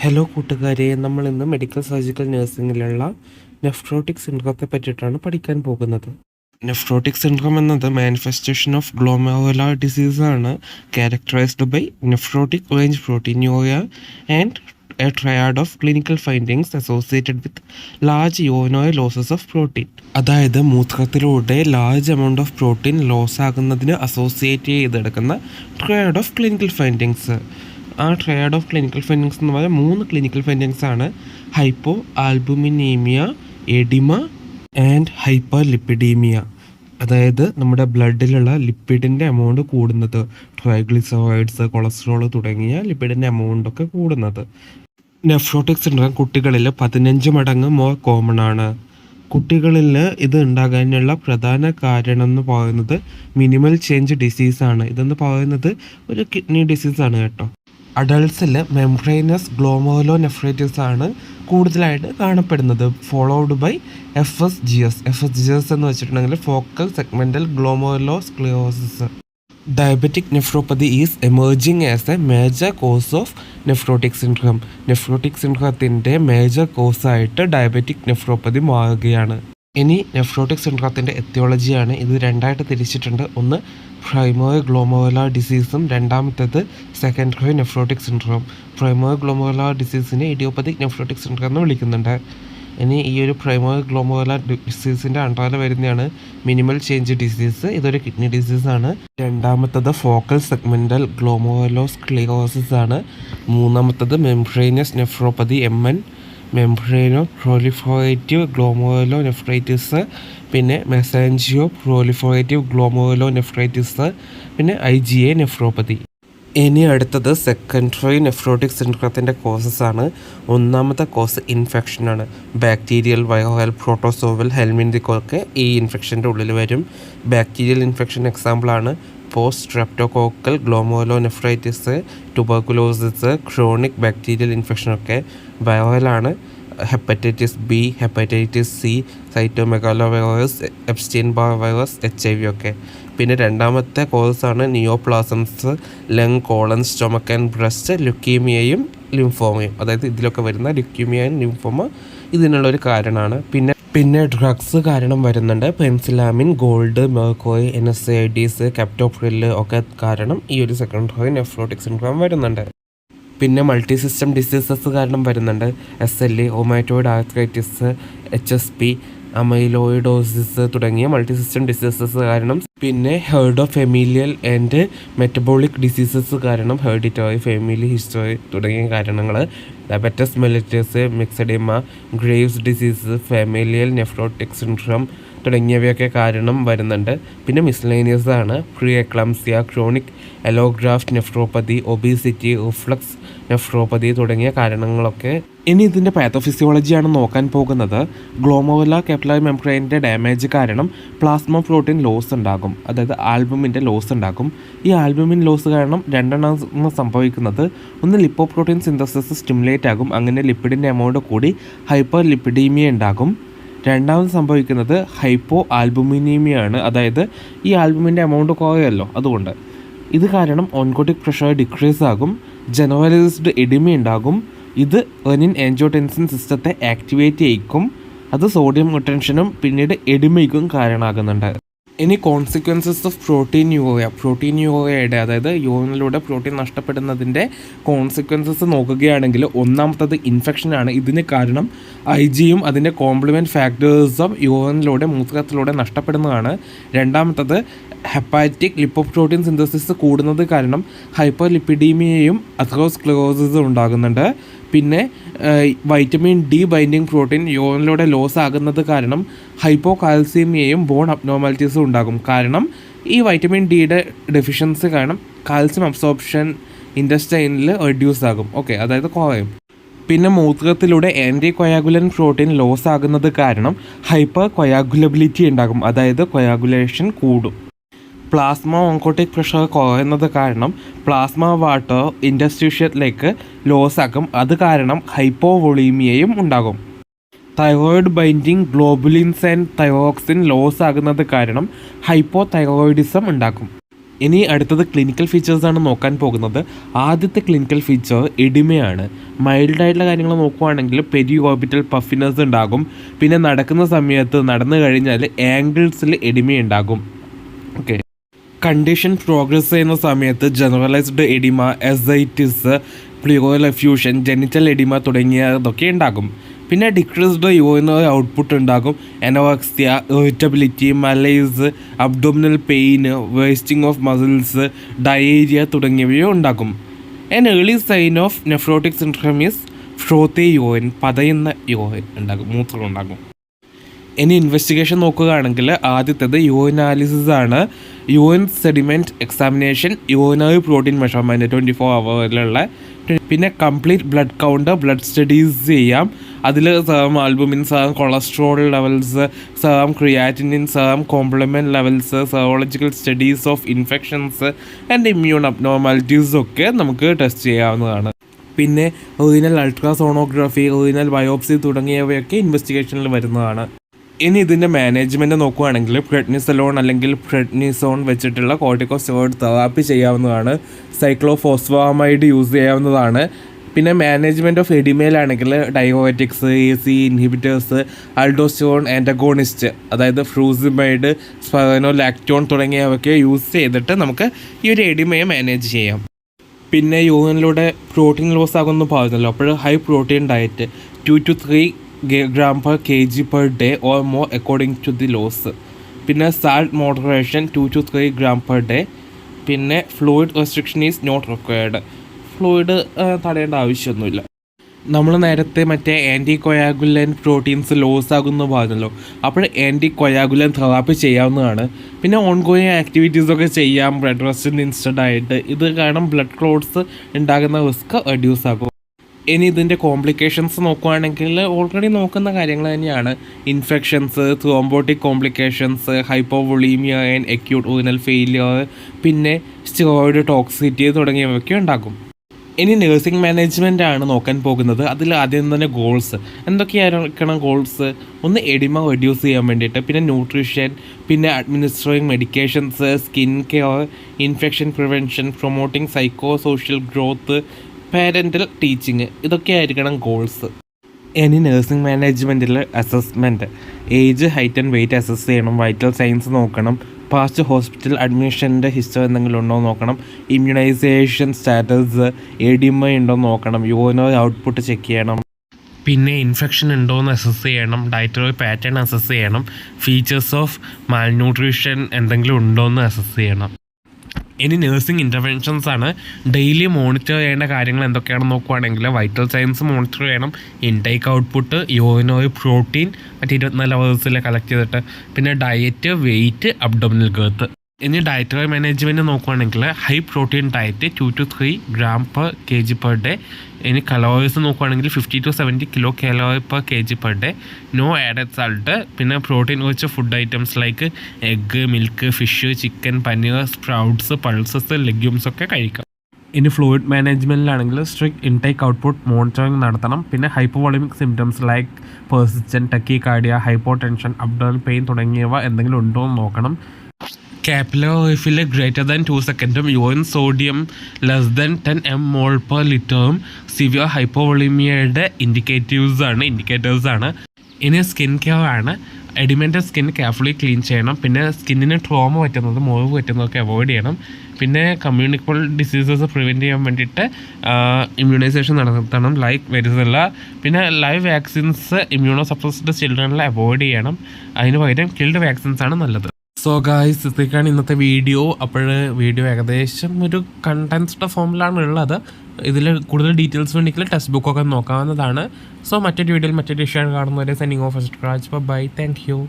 Hello കൂട്ടുകാരെ, നമ്മൾ ഇന്ന് മെഡിക്കൽ സർജിക്കൽ നഴ്സിംഗിലുള്ള നെഫ്രോട്ടിക് സിൻഡ്രോത്തെ പറ്റിയിട്ടാണ് പഠിക്കാൻ പോകുന്നത്. നെഫ്രോട്ടിക് സിൻഡ്രോം എന്നത് മാനിഫെസ്റ്റേഷൻ ഓഫ് ഗ്ലോമെറുലാർ ഡിസീസാണ്, characterized by nephrotic range proteinuria and a triad of clinical findings associated with large യോനോയ ലോസസ് ഓഫ് പ്രോട്ടീൻ. അതായത് മൂത്രത്തിലൂടെ large amount of protein loss ആകുന്നതിന് അസോസിയേറ്റ് ചെയ്തെടുക്കുന്ന ട്രയാഡ് ഓഫ് ക്ലിനിക്കൽ ഫൈൻഡിങ്സ്. ആ triad of clinical findings എന്ന് പറഞ്ഞാൽ 3 clinical findings ആണ്: hypoalbuminemia, edema and hyperlipidemia. അതായത് നമ്മുടെ ബ്ലഡിലുള്ള ലിപ്പിഡിൻ്റെ എമൗണ്ട് കൂടുന്നത്, ട്രൈഗ്ലിസറൈഡ്സ്, കൊളസ്ട്രോൾ തുടങ്ങിയ ലിപ്പിഡിൻ്റെ എമൗണ്ടൊക്കെ കൂടുന്നത്. നെഫ്രോട്ടിക് സിൻഡ്രോം കുട്ടികളിൽ 15 മടങ്ങ് മോർ കോമൺ ആണ്. കുട്ടികളിൽ ഇത് ഉണ്ടാകാനുള്ള പ്രധാന കാരണം എന്ന് പറയുന്നത് മിനിമൽ ചേഞ്ച് ഡിസീസാണ്. ഇതെന്ന് പറയുന്നത് ഒരു കിഡ്നി ഡിസീസാണ് കേട്ടോ. അഡൾട്ട്സിൽ മെംബ്രെയിനസ് ഗ്ലോമെറുലോനെഫ്രൈറ്റിസ് ആണ് കൂടുതലായിട്ട് കാണപ്പെടുന്നത്, ഫോളോഡ് ബൈ FSGS. FSGS എന്ന് വെച്ചിട്ടുണ്ടെങ്കിൽ focal segmental glomerulosclerosis. Diabetic nephropathy is emerging as a major cause of nephrotic syndrome. Nephrotic സിൻഡ്രോത്തിൻ്റെ മേജർ കോസായിട്ട് ഡയബറ്റിക് നെഫ്രോപ്പതി മാറുകയാണ്. ഇനി നെഫ്രോട്ടിക് സിൻഡ്രോത്തിൻ്റെ എത്തിയോളജിയാണ്. ഇത് രണ്ടായിട്ട് തിരിച്ചിട്ടുണ്ട്. ഒന്ന് പ്രൈമറി ഗ്ലോമെറുലാർ ഡിസീസും രണ്ടാമത്തേത് secondary nephrotic syndrome. Primary glomerular ഡിസീസിനെ ഇഡിയോപ്പതിക് നെഫ്രോട്ടിക് സിൻഡ്രോം എന്ന് വിളിക്കുന്നുണ്ട്. ഇനി ഈ ഒരു പ്രൈമറി ഗ്ലോമെറുലാർ ഡിസീസിൻ്റെ അണ്ടറിൽ വരുന്നതാണ് മിനിമൽ ചേഞ്ച് ഡിസീസ്. ഇതൊരു കിഡ്നി ഡിസീസാണ്. രണ്ടാമത്തത് ഫോക്കൽ സെഗ്മെൻ്റൽ ഗ്ലോമെറുലോസ്ക്ലിയോസിസ് ആണ്. മൂന്നാമത്തത് membranous nephropathy MN, membrano proliferative glomerulonephritis, പിന്നെ മെസെൻജിയോ പ്രോലിഫറേറ്റീവ് ഗ്ലോമെറുലോനെഫ്രൈറ്റിസ്, പിന്നെ IgA നെഫ്രോപ്പതി. ഇനി അടുത്തത് സെക്കൻഡറി നെഫ്രോട്ടിക് സിൻഡ്രോത്തിൻ്റെ കോസസ് ആണ്. ഒന്നാമത്തെ കോസ് ഇൻഫെക്ഷനാണ്. ബാക്ടീരിയൽ, വൈറൽ, പ്രോട്ടോസോവൽ, ഹെൽമിന്തിക്കൊക്കെ ഈ ഇൻഫെക്ഷൻ്റെ ഉള്ളിൽ വരും. ബാക്ടീരിയൽ ഇൻഫെക്ഷൻ എക്സാമ്പിളാണ് post streptococcal glomerulonephritis, tuberculosis, chronic bacterial ഇൻഫെക്ഷനൊക്കെ. വൈറലാണ് hepatitis B, hepatitis C, cytomegalovirus, Epstein Barr virus, HIV ഒക്കെ. പിന്നെ രണ്ടാമത്തെ കോഴ്സാണ് neoplasms, lung, colon, stomach and breast, ലുക്കീമിയയും ലിംഫോമയും. അതായത് ഇതിലൊക്കെ വരുന്ന ലുക്കീമിയ ആൻഡ് ലിംഫോമ ഇതിനുള്ളൊരു കാരണമാണ്. പിന്നെ ഡ്രഗ്സ് കാരണം വരുന്നുണ്ട്. പെൻസിലാമിൻ, ഗോൾഡ്, മെർക്കുറി, NSAIDs, കെപ്റ്റോപ്രിൽ ഒക്കെ കാരണം ഈ ഒരു സെക്കൻഡറി നെഫ്രോട്ടിക് സിൻഡ്രോം വരുന്നുണ്ട്. പിന്നെ മൾട്ടി സിസ്റ്റം ഡിസീസസ് കാരണം വരുന്നുണ്ട്. SLE, rheumatoid arthritis, HSP, amyloidosis തുടങ്ങിയ മൾട്ടി സിസ്റ്റം ഡിസീസസ് കാരണം. പിന്നെ heredo familial and metabolic diseases കാരണം, ഹെറിഡിറ്ററി, ഫാമിലി ഹിസ്റ്ററി തുടങ്ങിയ കാരണങ്ങൾ. Diabetes mellitus, myxoedema, Graves disease, familial nephrotic syndrome തുടങ്ങിയവയൊക്കെ കാരണം വരുന്നുണ്ട്. പിന്നെ മിസ്ലേനിയസ് ആണ്. Pre eclampsia, chronic allograft nephropathy, obesity, reflux nephropathy തുടങ്ങിയ കാരണങ്ങളൊക്കെ. ഇനി ഇതിൻ്റെ പാത്തോഫിസിയോളജിയാണ് നോക്കാൻ പോകുന്നത്. ഗ്ലോമെറുലാർ കാപ്പിലറി മെംബ്രെയിനിൻ്റെ ഡാമേജ് കാരണം പ്ലാസ്മ പ്രോട്ടീൻ ലോസ് ഉണ്ടാകും, അതായത് ആൽബുമിൻ്റെ ലോസ് ഉണ്ടാകും. ഈ ആൽബുമിൻ ലോസ് കാരണം രണ്ടെണ്ണം സംഭവിക്കുന്നത്. ഒന്ന് ലിപ്പോപ്രോട്ടീൻ സിന്തസിസ് സ്റ്റിമുലേറ്റ് ആകും, അങ്ങനെ ലിപ്പിഡിൻ്റെ എമൗണ്ട് കൂടി ഹൈപ്പർ ലിപ്പിഡീമിയ ഉണ്ടാകും. രണ്ടാമത് സംഭവിക്കുന്നത് ഹൈപ്പോ ആൽബുമിനീമിയ ആണ്, അതായത് ഈ ആൽബുമിൻ്റെ എമൗണ്ട് കുറയല്ലോ അതുകൊണ്ട്. ഇത് കാരണം ഓൺകോട്ടിക് പ്രഷർ ഡിക്രീസ് ആകും, ജനറലൈസ്ഡ് എഡിമ ഉണ്ടാകും. ഇത് റെനിൻ ആൻജിയോടെൻസിൻ സിസ്റ്റത്തെ ആക്ടിവേറ്റ് ചെയ്യിക്കും. അത് സോഡിയം റിട്ടൻഷനും പിന്നീട് എഡിമയ്ക്കും കാരണമാകുന്നുണ്ട്. ഇനി കോൺസിക്വൻസസ് ഓഫ് പ്രോട്ടീൻയൂറിയയുടെ അതായത് യൂറിനിലൂടെ പ്രോട്ടീൻ നഷ്ടപ്പെടുന്നതിൻ്റെ കോൺസിക്വൻസസ് നോക്കുകയാണെങ്കിൽ ഒന്നാമത്തത് ഇൻഫെക്ഷനാണ്. ഇതിന് കാരണം Igയും അതിൻ്റെ കോംപ്ലിമെൻറ്റ് ഫാക്ടേഴ്സും യൂറിനിലൂടെ മൂത്രത്തിലൂടെ നഷ്ടപ്പെടുന്നതാണ്. രണ്ടാമത്തത് ഹെപ്പാറ്റിക് ലിപ്പോപ്രോട്ടീൻ സിന്തസിസ് കൂടുന്നത് കാരണം ഹൈപ്പർ ലിപ്പിഡീമിയയും അതെറോസ്ക്ലെറോസിസും ഉണ്ടാകുന്നുണ്ട്. പിന്നെ വൈറ്റമിൻ D ബൈൻഡിങ് പ്രോട്ടീൻ യൂറിനിലൂടെ ലോസ് ആകുന്നത് കാരണം ഹൈപ്പോ കാൽസ്യമയും ബോൺ അബ്നോർമാലിറ്റീസും ഉണ്ടാകും. കാരണം ഈ വൈറ്റമിൻ Dയുടെ ഡെഫിഷ്യൻസി കാരണം കാൽസ്യം അബ്സോർപ്ഷൻ ഇൻറ്റസ്റ്റൈനിൽ റെഡ്യൂസ് ആകും, അതായത് കുറയും. പിന്നെ മൂത്രത്തിലൂടെ ആൻറ്റി കൊയാഗുലൻ പ്രോട്ടീൻ ലോസ് ആകുന്നത് കാരണം ഹൈപ്പർ കൊയാഗുലബിലിറ്റി ഉണ്ടാകും, അതായത് കൊയാഗുലേഷൻ കൂടും. പ്ലാസ്മ ഓൺകോട്ടിക് പ്രഷർ കുറയുന്നത് കാരണം പ്ലാസ്മ വാട്ടർ ഇൻറ്റസ്റ്റീഷ്യത്തിലേക്ക് ലോസ് ആക്കും, അത് കാരണം ഹൈപ്പോവോളീമിയയും ഉണ്ടാകും. Thyroid binding globulins and thyroxine loss ആകുന്നത് കാരണം ഹൈപ്പോ തൈറോയിഡിസം ഉണ്ടാക്കും. ഇനി അടുത്തത് ക്ലിനിക്കൽ ഫീച്ചേഴ്സാണ് നോക്കാൻ പോകുന്നത്. ആദ്യത്തെ ക്ലിനിക്കൽ ഫീച്ചർ എഡിമയാണ്. മൈൽഡായിട്ടുള്ള കാര്യങ്ങൾ നോക്കുകയാണെങ്കിൽ പെരി ഓർബിറ്റൽ പഫിനെസ് ഉണ്ടാകും. പിന്നെ നടക്കുന്ന സമയത്ത് നടന്നു കഴിഞ്ഞാൽ ആംഗിൾസിൽ എഡിമ ഉണ്ടാകും. ഓക്കെ, കണ്ടീഷൻ പ്രോഗ്രസ് ചെയ്യുന്ന സമയത്ത് generalised oedema, ascites, pleural effusion, genital oedema തുടങ്ങിയതൊക്കെ ഉണ്ടാകും. പിന്നെ ഡിക്രീസ്ഡ് യൂറിനറി ഔട്ട്പുട്ട് ഉണ്ടാകും. Anorexia, irritability, malaise, abdominal pain, wasting of muscles, diarrhoea തുടങ്ങിയവയും ഉണ്ടാകും. An early sign of nephrotic syndrome is frothy urine, പതയുന്ന urine ഉണ്ടാകും, മൂത്രം ഉണ്ടാകും. ഇനി ഇൻവെസ്റ്റിഗേഷൻ നോക്കുകയാണെങ്കിൽ ആദ്യത്തേത് യൂറിനാലിസിസ് ആണ്. Urine sediment examination, urinary protein measurement 24 ഹവറിലുള്ള. പിന്നെ complete blood count, blood studies ചെയ്യാം. അതിൽ serum albumin, serum cholesterol levels, serum creatinine, serum compliment levels, serological studies of infections and immune abnormalities ഒക്കെ നമുക്ക് ടെസ്റ്റ് ചെയ്യാവുന്നതാണ്. പിന്നെ റീനൽ അൾട്രാസോണോഗ്രാഫി, റീനൽ ബയോപ്സി തുടങ്ങിയവയൊക്കെ ഇൻവെസ്റ്റിഗേഷനിൽ വരുന്നതാണ്. ഇനി ഇതിൻ്റെ മാനേജ്മെൻറ്റ് നോക്കുകയാണെങ്കിൽ പ്രെഡ്നിസലോൺ അല്ലെങ്കിൽ പ്രെഡ്നിസോൺ വെച്ചിട്ടുള്ള കോർട്ടിക്കോസ്റ്റെറോയിഡ് തെറാപ്പി ചെയ്യാവുന്നതാണ്. സൈക്ലോഫോസ്ഫാമൈഡ് യൂസ് ചെയ്യാവുന്നതാണ്. പിന്നെ മാനേജ്മെൻറ്റ് ഓഫ് എഡിമയിലാണെങ്കിൽ diuretics, AC inhibitors, aldosterone antagonist അതായത് ഫ്രൂസിമൈഡ്, സ്പൈറനോലാക്ടോൺ തുടങ്ങിയവയൊക്കെ യൂസ് ചെയ്തിട്ട് നമുക്ക് ഈ ഒരു എഡിമയെ മാനേജ് ചെയ്യാം. പിന്നെ യൂറിനിലൂടെ പ്രോട്ടീൻ ലോസ് ആകുമെന്ന് പറഞ്ഞല്ലോ, അപ്പോൾ high protein diet 2 to 3 gram per kg per day or more according to the loss. പിന്നെ salt moderation 2 to 3 gram per day. പിന്നെ fluid restriction is not required. Fluid തടയേണ്ട ആവശ്യമൊന്നുമില്ല. നമ്മൾ നേരത്തെ മറ്റേ ആൻറ്റി കൊയാഗുലൻ പ്രോട്ടീൻസ് ലോസ് ആകുമെന്ന് പറഞ്ഞല്ലോ, അപ്പോൾ ആൻറ്റി കൊയാഗുലൻ തെറാപ്പി ചെയ്യാവുന്നതാണ്. പിന്നെ ഓൺഗോയിങ് ആക്ടിവിറ്റീസൊക്കെ ചെയ്യാം ബ്ലഡ് റെസ്റ്റിന് ഇൻസ്റ്റഡ് ആയിട്ട്. ഇത് കാരണം ബ്ലഡ് ക്ലോട്ട്സ് ഉണ്ടാകുന്ന റിസ്ക് റെഡ്യൂസ് ആകും. ഇനി ഇതിൻ്റെ കോംപ്ലിക്കേഷൻസ് നോക്കുകയാണെങ്കിൽ ഓൾറെഡി നോക്കുന്ന കാര്യങ്ങൾ തന്നെയാണ്. Infections, thrombotic complications, hypovolaemia and acute renal failure, പിന്നെ സ്റ്റിറോയിഡ് ടോക്സിറ്റി തുടങ്ങിയവയൊക്കെ ഉണ്ടാകും. ഇനി നഴ്സിംഗ് മാനേജ്മെൻ്റ് ആണ് നോക്കാൻ പോകുന്നത്. അതിൽ ആദ്യം തന്നെ ഗോൾസ് എന്തൊക്കെയായിരിക്കണം ഗോൾസ്? ഒന്ന് എഡിമ റെഡ്യൂസ് ചെയ്യാൻ വേണ്ടിയിട്ട്, പിന്നെ ന്യൂട്രീഷൻ, പിന്നെ administering medications, skin care, infection prevention, promoting psycho social growth, parental teaching, ഇതൊക്കെ ആയിരിക്കണം ഗോൾസ്. ഇനി നഴ്സിംഗ് മാനേജ്മെൻറ്റിൽ assessment, age, height and weight assess ചെയ്യണം, വൈറ്റൽ സൈൻസ് നോക്കണം, പാസ്റ്റ് ഹോസ്പിറ്റൽ അഡ്മിഷൻ്റെ ഹിസ്റ്ററി എന്തെങ്കിലും ഉണ്ടോ എന്ന് നോക്കണം, ഇമ്മ്യൂണൈസേഷൻ സ്റ്റാറ്റസ്, എഡിമ ഉണ്ടോ എന്ന് നോക്കണം, യൂറിനറി ഔട്ട്പുട്ട് ചെക്ക് ചെയ്യണം. പിന്നെ ഇൻഫെക്ഷൻ ഉണ്ടോ എന്ന് അസസ് ചെയ്യണം, ഡയറ്ററി പാറ്റേൺ അസസ് ചെയ്യണം, ഫീച്ചേഴ്സ് ഓഫ് മാൽന്യൂട്രീഷൻ എന്തെങ്കിലും ഉണ്ടോ എന്ന് അസസ് ചെയ്യണം. ഇനി നഴ്സിംഗ് ഇൻ്റർവെൻഷൻസ് ആണ്. ഡെയിലി മോണിറ്റർ ചെയ്യേണ്ട കാര്യങ്ങൾ എന്തൊക്കെയാണെന്ന് നോക്കുകയാണെങ്കിൽ വൈറ്റൽ സൈൻസ് മോണിറ്റർ ചെയ്യണം, ഇൻടേക്ക് ഔട്ട്പുട്ട്, യൂറിനറി പ്രോട്ടീൻ മറ്റേ 24 ഹവേഴ്സിൽ കളക്ട് ചെയ്തിട്ട്, പിന്നെ ഡയറ്റ്, വെയിറ്റ്, അബ്ഡോമിനൽ ഗർത്ത്. ഇനി ഡയറ്ററി മാനേജ്മെൻറ്റ് നോക്കുകയാണെങ്കിൽ high protein diet 2 to 3 gram per kg per day. ഇനി കലോറീസ് നോക്കുകയാണെങ്കിൽ 50 to 70 kcal per kg per day. No added salt. പിന്നെ protein rich food items like egg, milk, fish, chicken, paneer, sprouts, pulses, legumes ഒക്കെ കഴിക്കാം. ഇനി fluid മാനേജ്മെൻറ്റിലാണെങ്കിൽ strict intake output monitoring നടത്തണം. പിന്നെ hypovolaemic symptoms like persistent tachycardia, hypotension, abdominal pain തുടങ്ങിയവ എന്തെങ്കിലും ഉണ്ടോ എന്ന് നോക്കണം. കാപ്പിലർ റീഫിൽ ഗ്രേറ്റർ ദാൻ 2 സെക്കൻഡും urine sodium less than 10 mol per ലിറ്ററും സിവിയർ ഹൈപ്പോവോളിമിയയുടെ ഇൻഡിക്കേറ്റേഴ്സ് ആണ്. ഇനി സ്കിൻ കെയർ ആണ്. എഡിമെൻ്റഡ് സ്കിൻ കെയർഫുള്ളി ക്ലീൻ ചെയ്യണം. പിന്നെ സ്കിന്നിന് ട്രോമ പറ്റുന്നത്, മുറിവ് പറ്റുന്നതൊക്കെ അവോയ്ഡ് ചെയ്യണം. പിന്നെ കമ്മ്യൂണിക്കബിൾ ഡിസീസസ് പ്രിവെൻറ്റ് ചെയ്യാൻ വേണ്ടിയിട്ട് ഇമ്മ്യൂണൈസേഷൻ നടത്തണം, ലൈക്ക് വെരിസെല്ല. പിന്നെ ലൈവ് വാക്സിൻസ് ഇമ്മ്യൂണോ സപ്രസ്ഡ് ചിൽഡ്രനിൽ അവോയ്ഡ് ചെയ്യണം. അതിന് പകരം കിൽഡ് വാക്സിൻസ് ആണ് നല്ലത്. സോ ഗായ്സ്, ഇതൊക്കെയാണ് ഇന്നത്തെ വീഡിയോ. അപ്പോൾ വീഡിയോ ഏകദേശം ഒരു കണ്ടൻസ്ഡ് ഫോമിലാണ് ഉള്ളത്. ഇതിൽ കൂടുതൽ ഡീറ്റെയിൽസ് വേണമെങ്കിൽ ടെക്സ്റ്റ് ബുക്കൊക്കെ നോക്കാവുന്നതാണ്. സോ മറ്റൊരു വീഡിയോയിൽ മറ്റൊരു വിഷയം കാണുന്നവരെ signing off. Bye, thank U.